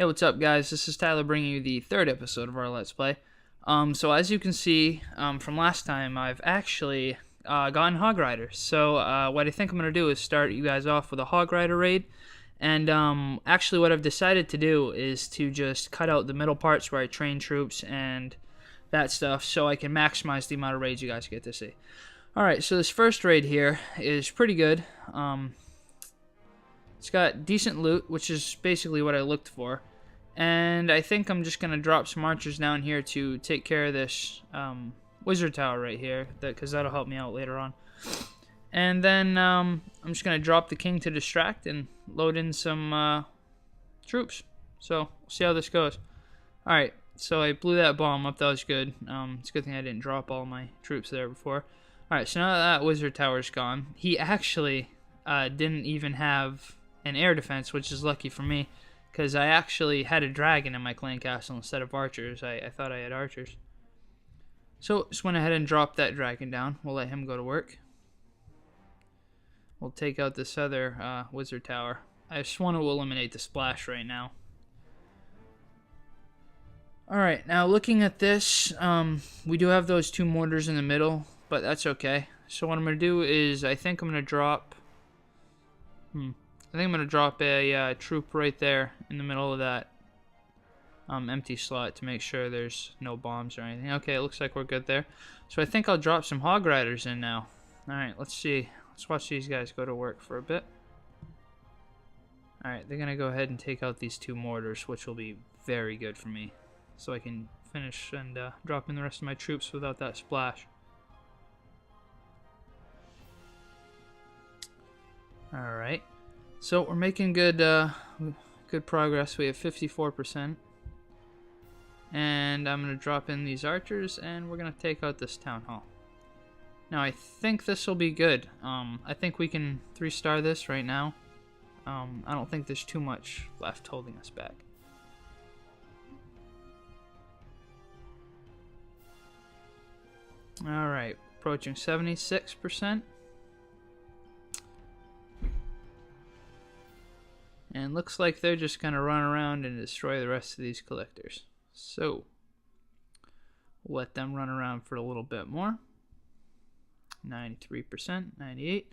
Hey, what's up, guys? This is Tyler bringing you the third episode of our Let's Play. So as you can see from last time, I've actually gotten Hog Riders. So what I think I'm going to do is start you guys off with a Hog Rider raid. And actually what I've decided to do is to just cut out the middle parts where I train troops and that stuff so I can maximize the amount of raids you guys get to see. Alright, so this first raid here is pretty good. It's got decent loot, which is basically what I looked for. And I think I'm just going to drop some archers down here to take care of this wizard tower right here, because that'll help me out later on. And then I'm just going to drop the king to distract and load in some troops. So, we'll see how this goes. Alright, so I blew that bomb up. That was good. It's a good thing I didn't drop all my troops there before. Alright, so now that wizard tower's gone, he actually didn't even have an air defense, which is lucky for me, because I actually had a dragon in my clan castle instead of archers. I thought I had archers. So, just went ahead and dropped that dragon down. We'll let him go to work. We'll take out this other wizard tower. I just want to eliminate the splash right now. Alright, now looking at this, we do have those two mortars in the middle, but that's okay. So what I'm going to do is, I think I'm going to drop... I think I'm going to drop a troop right there in the middle of that empty slot to make sure there's no bombs or anything. Okay, it looks like we're good there. So I think I'll drop some Hog Riders in now. Alright, let's see. Let's watch these guys go to work for a bit. Alright, they're going to go ahead and take out these two mortars, which will be very good for me. So I can finish and drop in the rest of my troops without that splash. Alright. So we're making good progress. We have 54%. And I'm going to drop in these archers, and we're going to take out this town hall. Now I think this will be good. I think we can 3-star this right now. I don't think there's too much left holding us back. Alright, approaching 76%. And looks like they're just going to run around and destroy the rest of these collectors. So, we'll let them run around for a little bit more. 93%, 98%.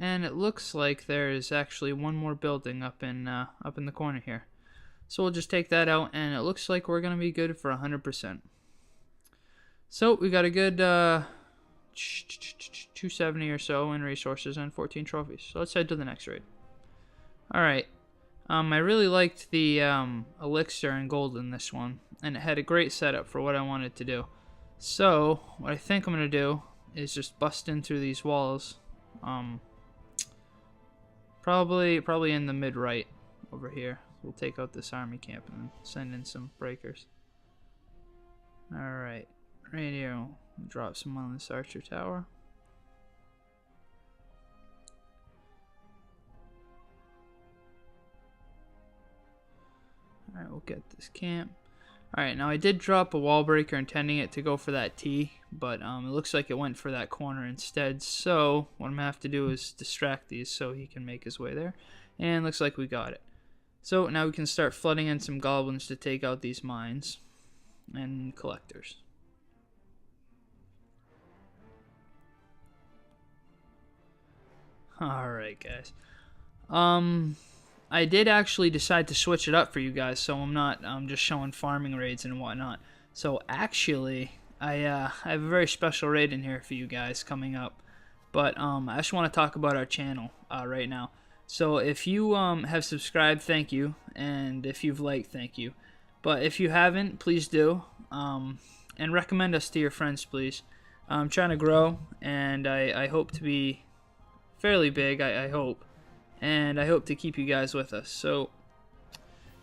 And it looks like there is actually one more building up in the corner here. So we'll just take that out, and it looks like we're going to be good for 100%. So, we got a good 270 or so in resources and 14 trophies. So let's head to the next raid. Alright. I really liked the elixir and gold in this one, and it had a great setup for what I wanted to do. So, what I think I'm going to do is just bust in through these walls. Probably in the mid-right over here. We'll take out this army camp and send in some breakers. Alright, right here, we'll drop some on this archer tower. Alright, we'll get this camp. Alright, now I did drop a wall breaker intending it to go for that T, but it looks like it went for that corner instead. So, what I'm going to have to do is distract these so he can make his way there. And looks like we got it. So, now we can start flooding in some goblins to take out these mines and collectors. Alright, guys. I did actually decide to switch it up for you guys, so I'm not just showing farming raids and whatnot. So actually, I have a very special raid in here for you guys coming up. But I just want to talk about our channel right now. So if you have subscribed, thank you, and if you've liked, thank you. But if you haven't, please do, and recommend us to your friends, please. I'm trying to grow, and I hope to be fairly big, I hope. And I hope to keep you guys with us. So,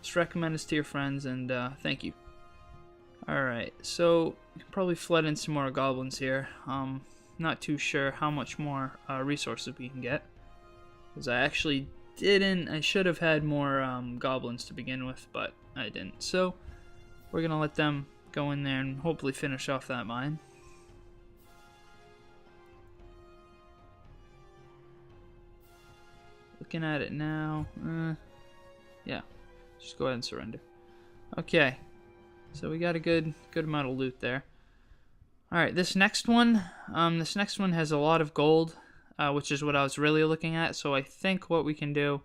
just recommend us to your friends, and thank you. Alright, so, you can probably flood in some more goblins here. Not too sure how much more resources we can get. Because I actually didn't, I should have had more goblins to begin with, but I didn't. So, we're going to let them go in there and hopefully finish off that mine. Looking at it now, yeah, just go ahead and surrender. Okay, so we got a good amount of loot there. All right, this next one has a lot of gold, which is what I was really looking at. So I think what we can do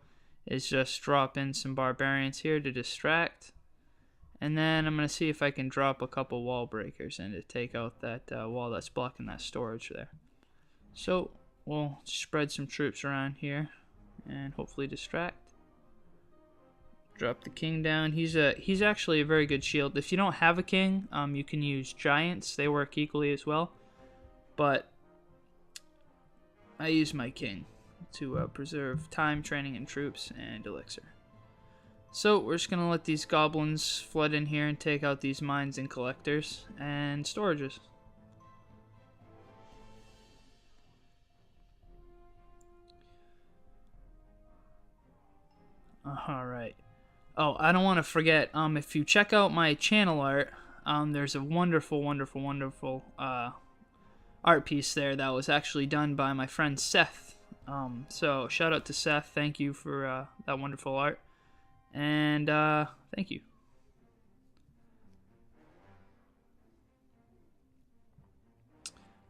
is just drop in some barbarians here to distract, and then I'm gonna see if I can drop a couple wall breakers in to take out that wall that's blocking that storage there. So we'll spread some troops around here and hopefully distract. Drop the king down. He's actually a very good shield. If you don't have a king, you can use giants. They work equally as well. But I use my king to preserve time, training, and troops, and elixir. So we're just gonna let these goblins flood in here and take out these mines and collectors and storages. All right. Oh, I don't want to forget, if you check out my channel art, there's a wonderful art piece there that was actually done by my friend Seth. So shout out to Seth. Thank you for that wonderful art. And thank you.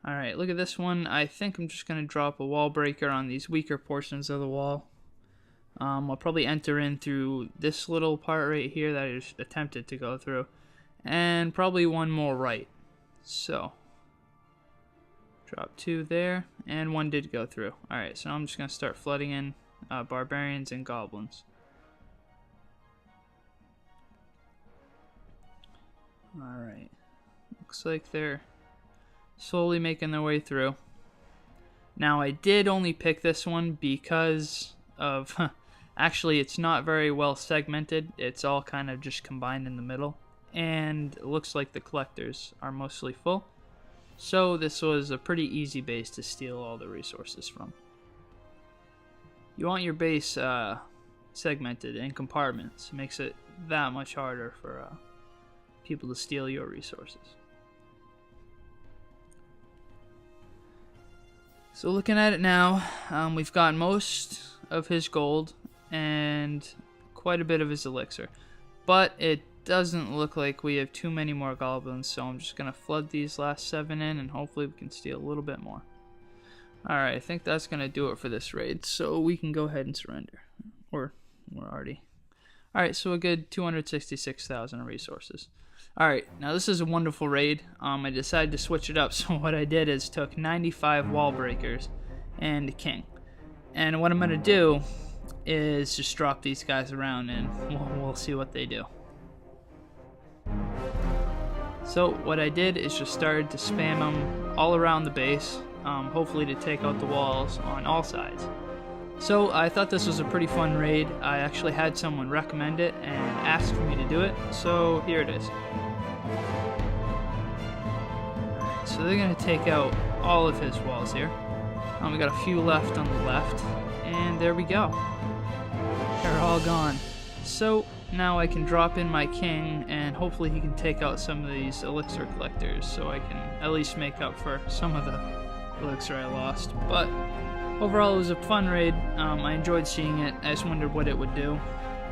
Alright, look at this one. I think I'm just going to drop a wall breaker on these weaker portions of the wall. I'll probably enter in through this little part right here that I just attempted to go through, and probably one more right. So drop 2 there, and 1 did go through. Alright, so I'm just going to start flooding in barbarians and goblins. Alright, looks like they're slowly making their way through. Now I did only pick this one because of actually it's not very well segmented. It's all kind of just combined in the middle, and it looks like the collectors are mostly full. So this was a pretty easy base to steal all the resources from. You want your base segmented in compartments. It makes it that much harder for people to steal your resources. So looking at it now, we've got most of his gold and quite a bit of his elixir, but it doesn't look like we have too many more goblins, so I'm just gonna flood these last 7 in and hopefully we can steal a little bit more. Alright, I think that's gonna do it for this raid, so we can go ahead and surrender. Or we're already. Alright, so a good 266,000 resources. Alright, now this is a wonderful raid. I decided to switch it up, so what I did is took 95 wall breakers and a king. And what I'm going to do is just drop these guys around and we'll see what they do. So what I did is just started to spam them all around the base, hopefully to take out the walls on all sides. So I thought this was a pretty fun raid. I actually had someone recommend it and asked for me to do it, so here it is. So they're going to take out all of his walls here. We got a few left on the left, and there we go. They're all gone. So now I can drop in my king, and hopefully he can take out some of these elixir collectors, so I can at least make up for some of the elixir I lost. But overall, it was a fun raid. I enjoyed seeing it. I just wondered what it would do.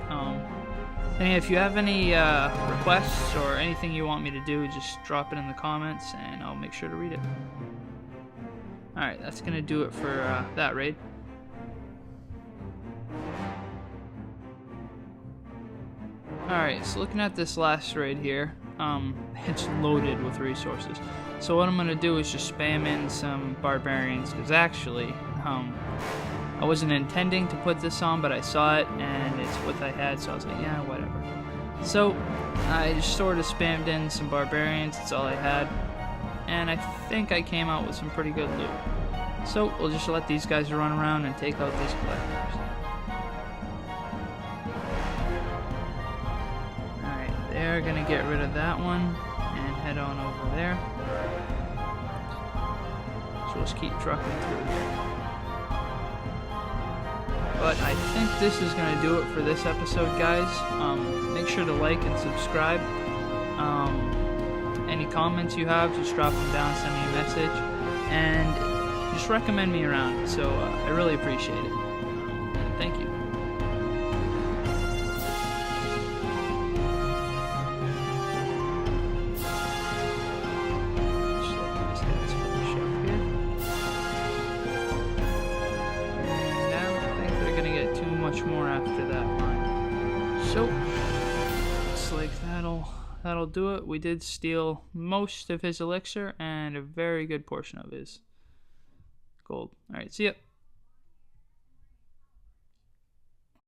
And if you have any requests or anything you want me to do, just drop it in the comments and I'll make sure to read it. Alright, that's going to do it for that raid. Alright, so looking at this last raid here, it's loaded with resources. So what I'm going to do is just spam in some barbarians, because actually, I wasn't intending to put this on, but I saw it, and it's what I had, so I was like, yeah, whatever. So, I just sort of spammed in some barbarians, that's all I had, and I think I came out with some pretty good loot. So, we'll just let these guys run around and take out these collectors. Alright, they're gonna get rid of that one, and head on over there. So, let's keep trucking through here. But I think this is going to do it for this episode, guys. Make sure to like and subscribe. Any comments you have, just drop them down, send me a message. And just recommend me around. So I really appreciate it. And thank you. much more after that line. So looks like that'll do it. We did steal most of his elixir and a very good portion of his gold. Alright, see ya.